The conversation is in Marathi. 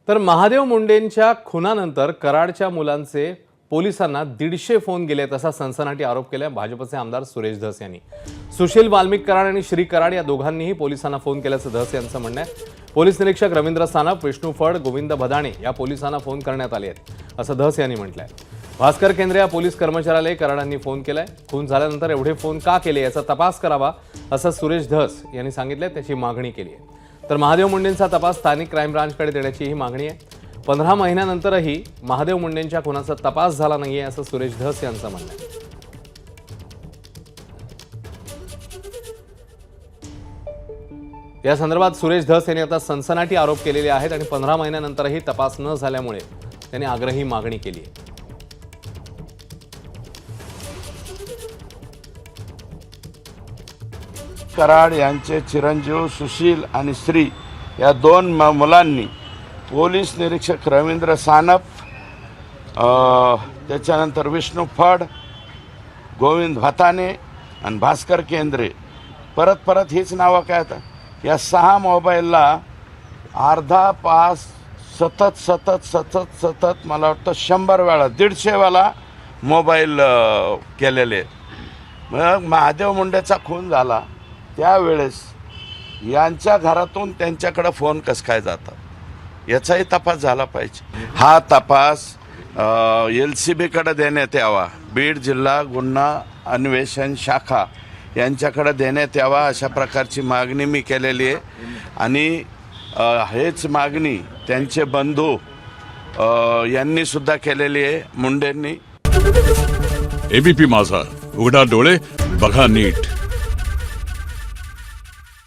तर महादेव मुंडेंच्या खुनानंतर कराडच्या मुलांचे पोलिसांना 150 फोन गेलेत असा सनसनाटी आरोप केला भाजपचे आमदार सुरेश धस यांनी। सुशील वाल्मिक कराड आणि श्री कराड या दोघांनीही पोलिसांना फोन केल्याचं धस यांचं म्हणणं आहे। पोलीस निरीक्षक रवींद्र सानप, विष्णू फड, गोविंद भदाणे या पोलिसांना फोन करण्यात आले आहेत असं धस यांनी म्हटलंय। भास्कर केंद्रे या पोलीस कर्मचाऱ्यालाही कराडांनी फोन केलाय। खून झाल्यानंतर एवढे फोन का केले याचा तपास करावा असं सुरेश धस यांनी सांगितलंय, त्याची मागणी केली आहे। तर महादेव मुंडेंचा तपास स्थानिक क्राईम ब्रांचकडे देण्याची ही मागणी आहे। 15 महिन्यानंतरही महादेव मुंडेंच्या खुनाचा तपास झाला नाहीये असं सुरेश धस यांचं म्हणणं आहे। या संदर्भात सुरेश धस यांनी आता सनसनाटी आरोप केलेले आहेत आणि 15 महिन्यानंतरही तपास न झाल्यामुळे त्यांनी आग्रही मागणी केली आहे। कराड यांचे चिरंजीव सुशील आणि श्री या दोन मुलांनी पोलीस निरीक्षक रवींद्र सानप, त्याच्यानंतर विष्णू फड, गोविंद भताने आणि भास्कर केंद्रे परत हीच नावं काय आता या 6 मोबाईलला अर्धा पास सतत मला वाटतं 100 वेळा 150 वेळा मोबाईल केलेले। मग महादेव मुंडेचा खून झाला त्यावेळेस यांच्या घरातून त्यांच्याकडे फोन कसं काय जातात याचाही तपास झाला पाहिजे। हा तपास LCB-कडे देण्यात यावा, बीड जिल्हा गुन्हा अन्वेषण शाखा यांच्याकडे देण्यात यावा अशा प्रकारची मागणी मी केलेली आहे। आणि हेच मागणी त्यांचे बंधू यांनी सुद्धा केलेली आहे मुंडेंनी। ABP माझा, उघडा डोळे बघा नीट।